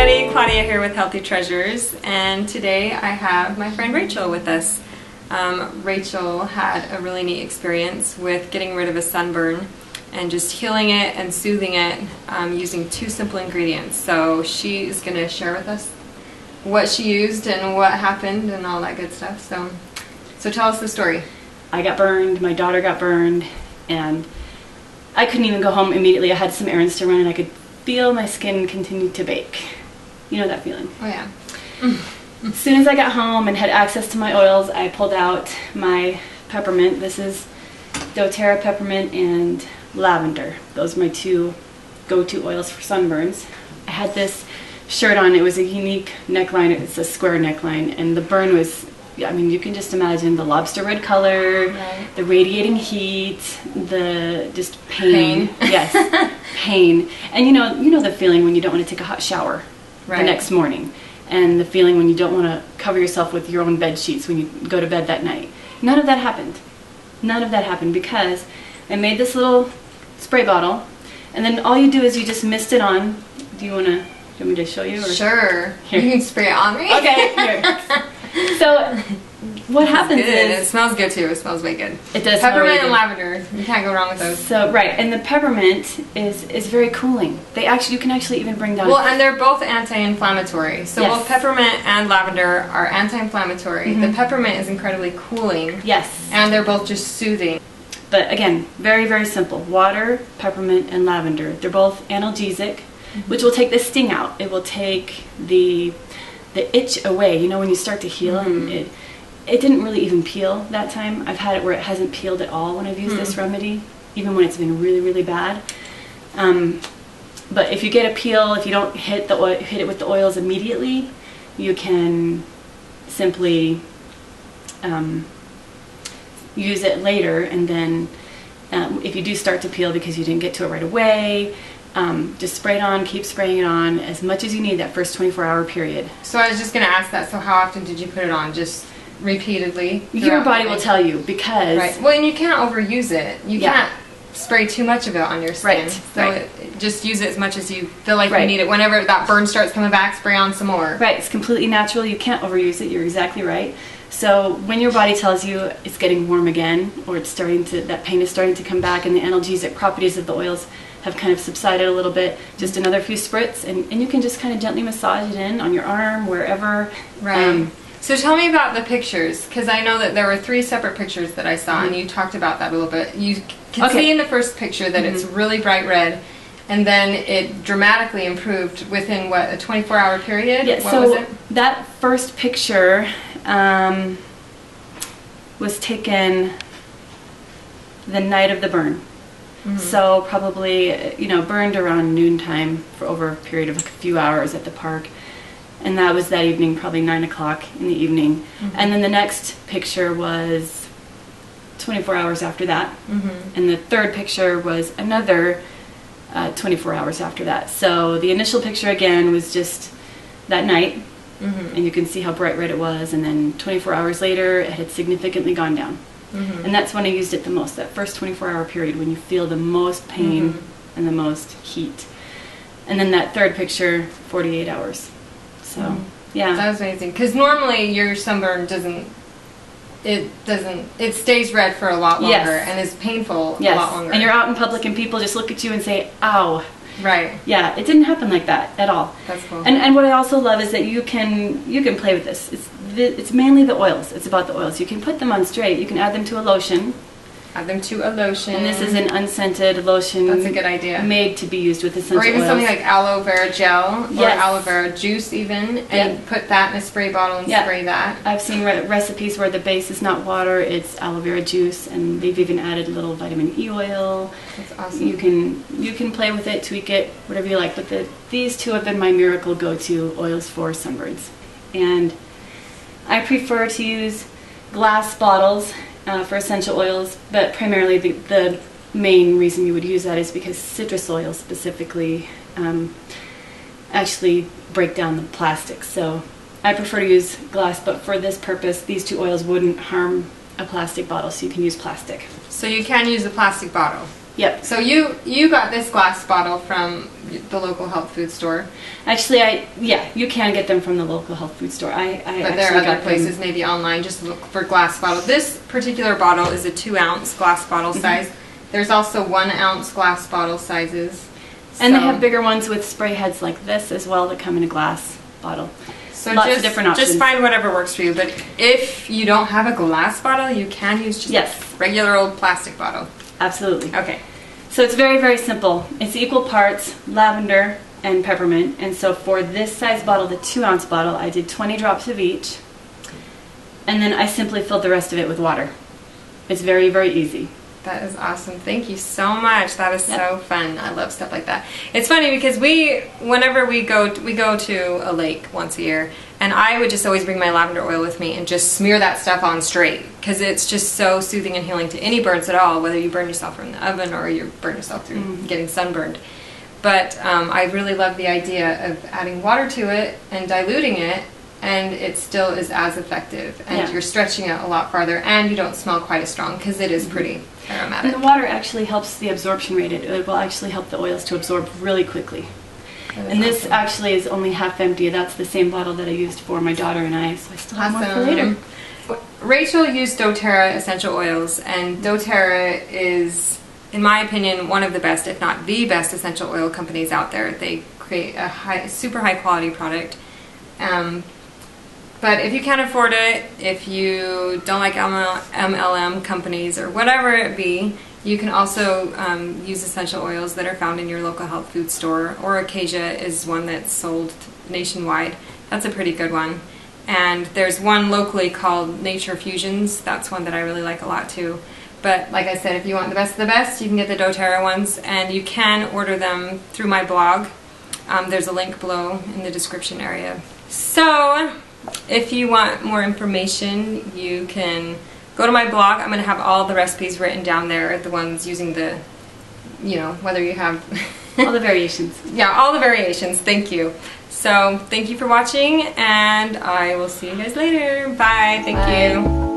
everybody, Claudia here with Healthy Treasures, and today I have my friend Rachel with us. Rachel had a really neat experience with getting rid of a sunburn and just healing it and soothing it using two simple ingredients. So she's going to share with us what she used and what happened and all that good stuff. So tell us the story. I got burned, my daughter got burned, and I couldn't even go home immediately. I had some errands to run and I could feel my skin continue to bake. You know that feeling? Oh yeah. As soon as I got home and had access to my oils, I pulled out my peppermint. This is doTERRA peppermint and lavender. Those are my two go-to oils for sunburns. I had this shirt on. It was a unique neckline. It's a square neckline, and the burn was, I mean, you can just imagine the lobster red color, right, the radiating heat, the just pain. Yes, pain. And you know the feeling when you don't want to take a hot shower the next morning, and the feeling when you don't want to cover yourself with your own bed sheets when you go to bed that night. None of that happened. None of that happened because I made this little spray bottle, and then all you do is you just mist it on. Do you want me to show you? Or? Sure. Here. You can spray it on me. Okay, here. So what happens is... It smells good too. It smells way good. It does. Peppermint and lavender. You can't go wrong with those. So, right. And the peppermint is very cooling. You can actually even bring down... Well, and they're both anti-inflammatory. So yes, both peppermint and lavender are anti-inflammatory. Mm-hmm. The peppermint is incredibly cooling. Yes. And they're both just soothing. But again, very, very simple. Water, peppermint, and lavender. They're both analgesic, mm-hmm, which will take the sting out. It will take the itch away. You know, when you start to heal, mm-hmm, and it didn't really even peel that time. I've had it where it hasn't peeled at all when I've used, mm-hmm, this remedy, even when it's been really, really bad. But if you get a peel, if you don't hit it with the oils immediately, you can simply use it later, and then if you do start to peel because you didn't get to it right away, just spray it on, keep spraying it on as much as you need that first 24-hour period. So I was just going to ask that, so how often did you put it on? Just repeatedly? Your body will tell you, because... Right. Well, and you can't overuse it. You can't spray too much of it on your skin. Right. So just use it as much as you feel like you need it. Whenever that burn starts coming back, spray on some more. Right. It's completely natural. You can't overuse it. You're exactly right. So when your body tells you it's getting warm again, or that pain is starting to come back, and the analgesic properties of the oils have kind of subsided a little bit, just another few spritz, and you can just kind of gently massage it in on your arm, wherever. Right. So tell me about the pictures, because I know that there were 3 separate pictures that I saw, mm-hmm, and you talked about that a little bit. You can see in the first picture that, mm-hmm, it's really bright red, and then it dramatically improved within, what, a 24-hour period? Yeah, what so was it? That first picture was taken the night of the burn. Mm-hmm. So probably, burned around noontime for over a period of a few hours at the park. And that was that evening, probably 9 o'clock in the evening. Mm-hmm. And then the next picture was 24 hours after that. Mm-hmm. And the third picture was another 24 hours after that. So the initial picture again was just that night. Mm-hmm. And you can see how bright red it was. And then 24 hours later, it had significantly gone down. Mm-hmm. And that's when I used it the most, that first 24-hour period when you feel the most pain, mm-hmm, and the most heat. And then that third picture, 48 hours. So, mm-hmm, yeah. That was amazing. Because normally your sunburn it stays red for a lot longer, yes, and is painful, yes, a lot longer. And you're out in public and people just look at you and say, ow. Right. Yeah, it didn't happen like that at all. That's cool. And what I also love is that you can play with this. It's mainly the oils. It's about the oils. You can put them on straight. You can add them to a lotion. Add them to a lotion. And this is an unscented lotion. That's a good idea. Made to be used with essential oils. Or even something like aloe vera gel, or yes, aloe vera juice even, and put that in a spray bottle and spray that. I've seen recipes where the base is not water, it's aloe vera juice, and they've even added a little vitamin E oil. That's awesome. You can play with it, tweak it, whatever you like, but these two have been my miracle go-to oils for sunburns. And I prefer to use glass bottles for essential oils, but primarily the main reason you would use that is because citrus oils specifically actually break down the plastic. So I prefer to use glass, but for this purpose, these two oils wouldn't harm a plastic bottle, so you can use plastic. So you can use a plastic bottle? Yep. So you got this glass bottle from the local health food store. Actually, you can get them from the local health food store. But there are other places, maybe online, just look for glass bottle. This particular bottle is a 2-ounce glass bottle size. There's also 1-ounce glass bottle sizes. And they have bigger ones with spray heads like this as well that come in a glass bottle. So lots of different options. Just find whatever works for you. But if you don't have a glass bottle, you can use just a regular old plastic bottle. Absolutely. Okay. So it's very, very simple. It's equal parts lavender and peppermint. And so for this size bottle, the 2-ounce bottle, I did 20 drops of each. And then I simply filled the rest of it with water. It's very, very easy. That is awesome. Thank you so much. That is so fun. I love stuff like that. It's funny because whenever we go to a lake once a year, and I would just always bring my lavender oil with me and just smear that stuff on straight because it's just so soothing and healing to any burns at all, whether you burn yourself from the oven or you burn yourself through getting sunburned. But I really love the idea of adding water to it and diluting it, and it still is as effective, and you're stretching it a lot farther, and you don't smell quite as strong because it is pretty aromatic. And the water actually helps the absorption rate. It will actually help the oils to absorb really quickly. And this actually is only half empty. That's the same bottle that I used for my daughter and I, so I still have more for later. Rachel used doTERRA essential oils, and doTERRA is, in my opinion, one of the best, if not the best, essential oil companies out there. They create a super high quality product. But if you can't afford it, if you don't like MLM companies or whatever it be, you can also use essential oils that are found in your local health food store, or Acacia is one that's sold nationwide. That's a pretty good one. And there's one locally called Nature Fusions. That's one that I really like a lot too. But like I said, if you want the best of the best, you can get the doTERRA ones, and you can order them through my blog. There's a link below in the description area. So if you want more information, you can go to my blog. I'm going to have all the recipes written down there, the ones using the, whether you have... all the variations. Yeah, all the variations. Thank you. So thank you for watching, and I will see you guys later. Bye. Thank you.